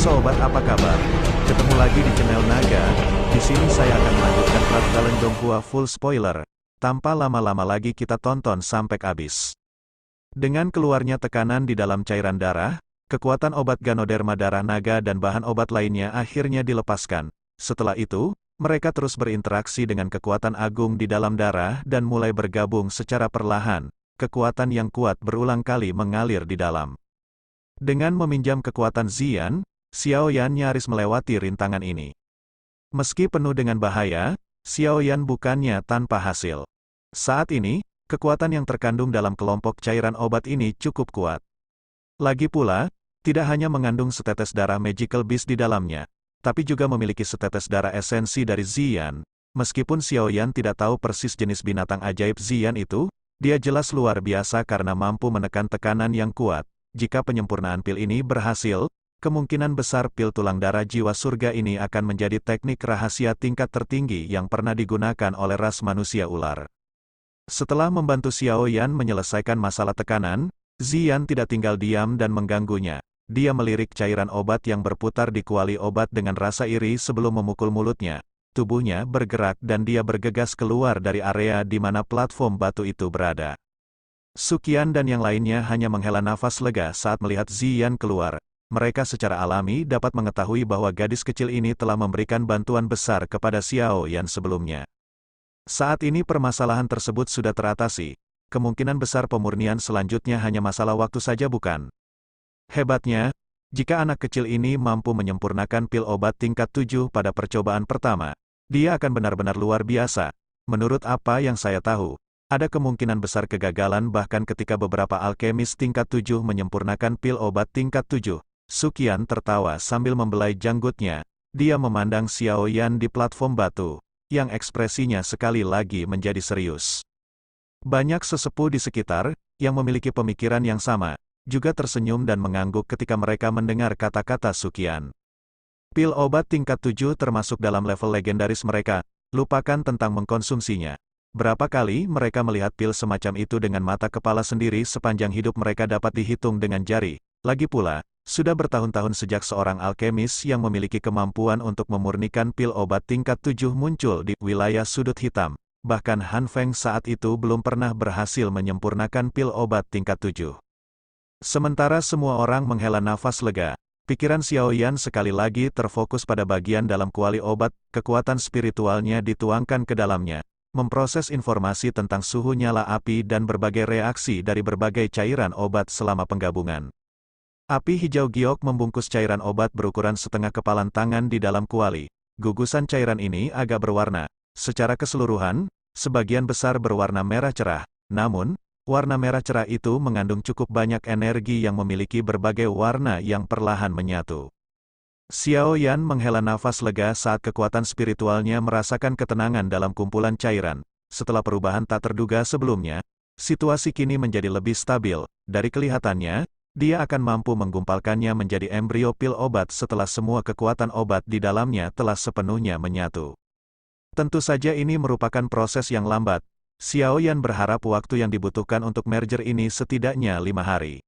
Sobat, apa kabar? Ketemu lagi di channel Naga. Di sini saya akan melanjutkan Blood Talon Donghua full spoiler. Tanpa lama-lama lagi kita tonton sampai habis. Dengan keluarnya tekanan di dalam cairan darah, kekuatan obat Ganoderma darah naga dan bahan obat lainnya akhirnya dilepaskan. Setelah itu, mereka terus berinteraksi dengan kekuatan agung di dalam darah dan mulai bergabung secara perlahan. Kekuatan yang kuat berulang kali mengalir di dalam. Dengan meminjam kekuatan Ziyan, Xiao Yan nyaris melewati rintangan ini. Meski penuh dengan bahaya, Xiao Yan bukannya tanpa hasil. Saat ini, kekuatan yang terkandung dalam kelompok cairan obat ini cukup kuat. Lagi pula, tidak hanya mengandung setetes darah Magical Beast di dalamnya, tapi juga memiliki setetes darah esensi dari Ziyan. Meskipun Xiao Yan tidak tahu persis jenis binatang ajaib Ziyan itu, dia jelas luar biasa karena mampu menekan tekanan yang kuat. Jika penyempurnaan pil ini berhasil, kemungkinan besar pil tulang darah jiwa surga ini akan menjadi teknik rahasia tingkat tertinggi yang pernah digunakan oleh ras manusia ular. Setelah membantu Xiao Yan menyelesaikan masalah tekanan, Ziyan tidak tinggal diam dan mengganggunya. Dia melirik cairan obat yang berputar di kuali obat dengan rasa iri sebelum memukul mulutnya. Tubuhnya bergerak dan dia bergegas keluar dari area di mana platform batu itu berada. Suqian dan yang lainnya hanya menghela nafas lega saat melihat Ziyan keluar. Mereka secara alami dapat mengetahui bahwa gadis kecil ini telah memberikan bantuan besar kepada Xiao Yan sebelumnya. Saat ini permasalahan tersebut sudah teratasi. Kemungkinan besar pemurnian selanjutnya hanya masalah waktu saja, bukan? Hebatnya, jika anak kecil ini mampu menyempurnakan pil obat tingkat 7 pada percobaan pertama, dia akan benar-benar luar biasa. Menurut apa yang saya tahu, ada kemungkinan besar kegagalan bahkan ketika beberapa alkemis tingkat 7 menyempurnakan pil obat tingkat 7. Suqian tertawa sambil membelai janggutnya. Dia memandang Xiao Yan di platform batu, yang ekspresinya sekali lagi menjadi serius. Banyak sesepuh di sekitar, yang memiliki pemikiran yang sama, juga tersenyum dan mengangguk ketika mereka mendengar kata-kata Suqian. Pil obat tingkat 7 termasuk dalam level legendaris mereka, lupakan tentang mengkonsumsinya. Berapa kali mereka melihat pil semacam itu dengan mata kepala sendiri sepanjang hidup mereka dapat dihitung dengan jari. Lagi pula, sudah bertahun-tahun sejak seorang alkemis yang memiliki kemampuan untuk memurnikan pil obat tingkat 7 muncul di wilayah sudut hitam. Bahkan Han Feng saat itu belum pernah berhasil menyempurnakan pil obat tingkat 7. Sementara semua orang menghela nafas lega, pikiran Xiao Yan sekali lagi terfokus pada bagian dalam kuali obat, kekuatan spiritualnya dituangkan ke dalamnya, memproses informasi tentang suhu nyala api dan berbagai reaksi dari berbagai cairan obat selama penggabungan. Api hijau giok membungkus cairan obat berukuran setengah kepalan tangan di dalam kuali. Gugusan cairan ini agak berwarna. Secara keseluruhan, sebagian besar berwarna merah cerah. Namun, warna merah cerah itu mengandung cukup banyak energi yang memiliki berbagai warna yang perlahan menyatu. Xiao Yan menghela nafas lega saat kekuatan spiritualnya merasakan ketenangan dalam kumpulan cairan. Setelah perubahan tak terduga sebelumnya, situasi kini menjadi lebih stabil. Dari kelihatannya, dia akan mampu menggumpalkannya menjadi embrio pil obat setelah semua kekuatan obat di dalamnya telah sepenuhnya menyatu. Tentu saja ini merupakan proses yang lambat. Xiao Yan berharap waktu yang dibutuhkan untuk merger ini setidaknya 5 hari.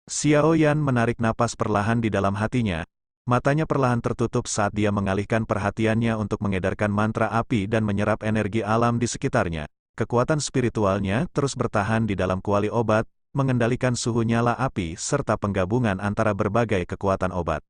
Xiao Yan menarik napas perlahan di dalam hatinya. Matanya perlahan tertutup saat dia mengalihkan perhatiannya untuk mengedarkan mantra api dan menyerap energi alam di sekitarnya. Kekuatan spiritualnya terus bertahan di dalam kuali obat, mengendalikan suhu nyala api serta penggabungan antara berbagai kekuatan obat.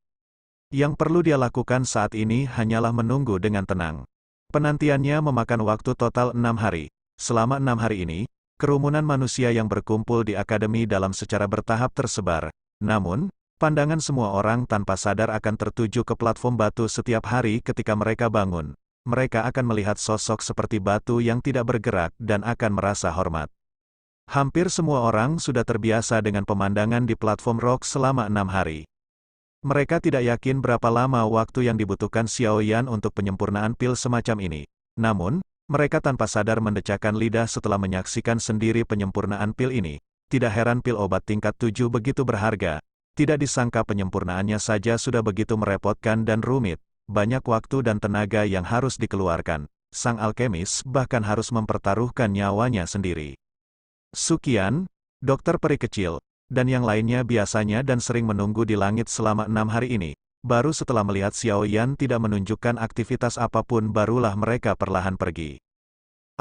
Yang perlu dia lakukan saat ini hanyalah menunggu dengan tenang. Penantiannya memakan waktu total 6 hari. Selama 6 hari ini, kerumunan manusia yang berkumpul di akademi dalam secara bertahap tersebar. Namun, pandangan semua orang tanpa sadar akan tertuju ke platform batu setiap hari ketika mereka bangun. Mereka akan melihat sosok seperti batu yang tidak bergerak dan akan merasa hormat. Hampir semua orang sudah terbiasa dengan pemandangan di platform rock selama 6 hari. Mereka tidak yakin berapa lama waktu yang dibutuhkan Xiao Yan untuk penyempurnaan pil semacam ini. Namun, mereka tanpa sadar mendecakkan lidah setelah menyaksikan sendiri penyempurnaan pil ini. Tidak heran pil obat tingkat 7 begitu berharga. Tidak disangka penyempurnaannya saja sudah begitu merepotkan dan rumit. Banyak waktu dan tenaga yang harus dikeluarkan. Sang alkemis bahkan harus mempertaruhkan nyawanya sendiri. Suqian, dokter peri kecil, dan yang lainnya biasanya dan sering menunggu di langit selama 6 hari ini. Baru setelah melihat Xiao Yan tidak menunjukkan aktivitas apapun barulah mereka perlahan pergi.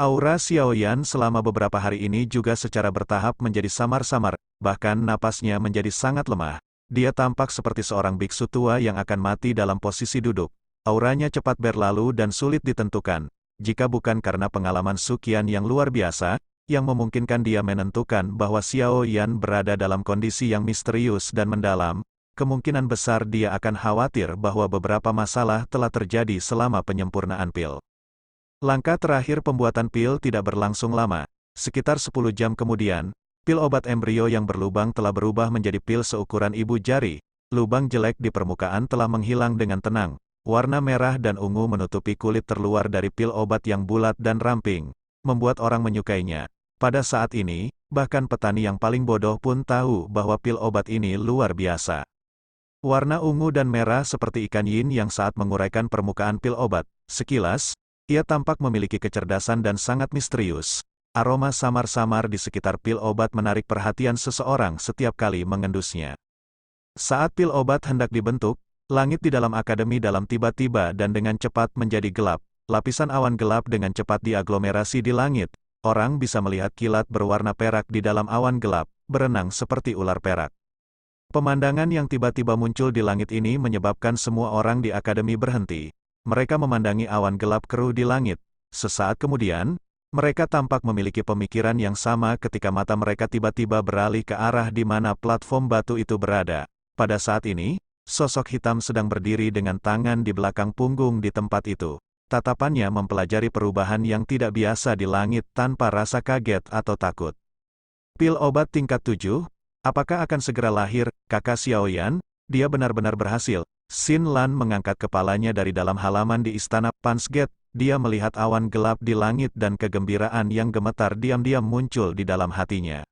Aura Xiao Yan selama beberapa hari ini juga secara bertahap menjadi samar-samar, bahkan napasnya menjadi sangat lemah. Dia tampak seperti seorang biksu tua yang akan mati dalam posisi duduk. Auranya cepat berlalu dan sulit ditentukan. Jika bukan karena pengalaman Suqian yang luar biasa, yang memungkinkan dia menentukan bahwa Xiao Yan berada dalam kondisi yang misterius dan mendalam, kemungkinan besar dia akan khawatir bahwa beberapa masalah telah terjadi selama penyempurnaan pil. Langkah terakhir pembuatan pil tidak berlangsung lama. Sekitar 10 jam kemudian, pil obat embrio yang berlubang telah berubah menjadi pil seukuran ibu jari. Lubang jelek di permukaan telah menghilang dengan tenang. Warna merah dan ungu menutupi kulit terluar dari pil obat yang bulat dan ramping, membuat orang menyukainya. Pada saat ini, bahkan petani yang paling bodoh pun tahu bahwa pil obat ini luar biasa. Warna ungu dan merah seperti ikan yin yang saat menguraikan permukaan pil obat. Sekilas, ia tampak memiliki kecerdasan dan sangat misterius. Aroma samar-samar di sekitar pil obat menarik perhatian seseorang setiap kali mengendusnya. Saat pil obat hendak dibentuk, langit di dalam akademi dalam tiba-tiba dan dengan cepat menjadi gelap. Lapisan awan gelap dengan cepat diaglomerasi di langit. Orang bisa melihat kilat berwarna perak di dalam awan gelap, berenang seperti ular perak. Pemandangan yang tiba-tiba muncul di langit ini menyebabkan semua orang di akademi berhenti. Mereka memandangi awan gelap keruh di langit. Sesaat kemudian, mereka tampak memiliki pemikiran yang sama ketika mata mereka tiba-tiba beralih ke arah di mana platform batu itu berada. Pada saat ini, sosok hitam sedang berdiri dengan tangan di belakang punggung di tempat itu. Tatapannya mempelajari perubahan yang tidak biasa di langit tanpa rasa kaget atau takut. Pil obat tingkat 7, apakah akan segera lahir, kakak Xiao Yan? Dia benar-benar berhasil. Xin Lan mengangkat kepalanya dari dalam halaman di istana Pansgate. Dia melihat awan gelap di langit dan kegembiraan yang gemetar diam-diam muncul di dalam hatinya.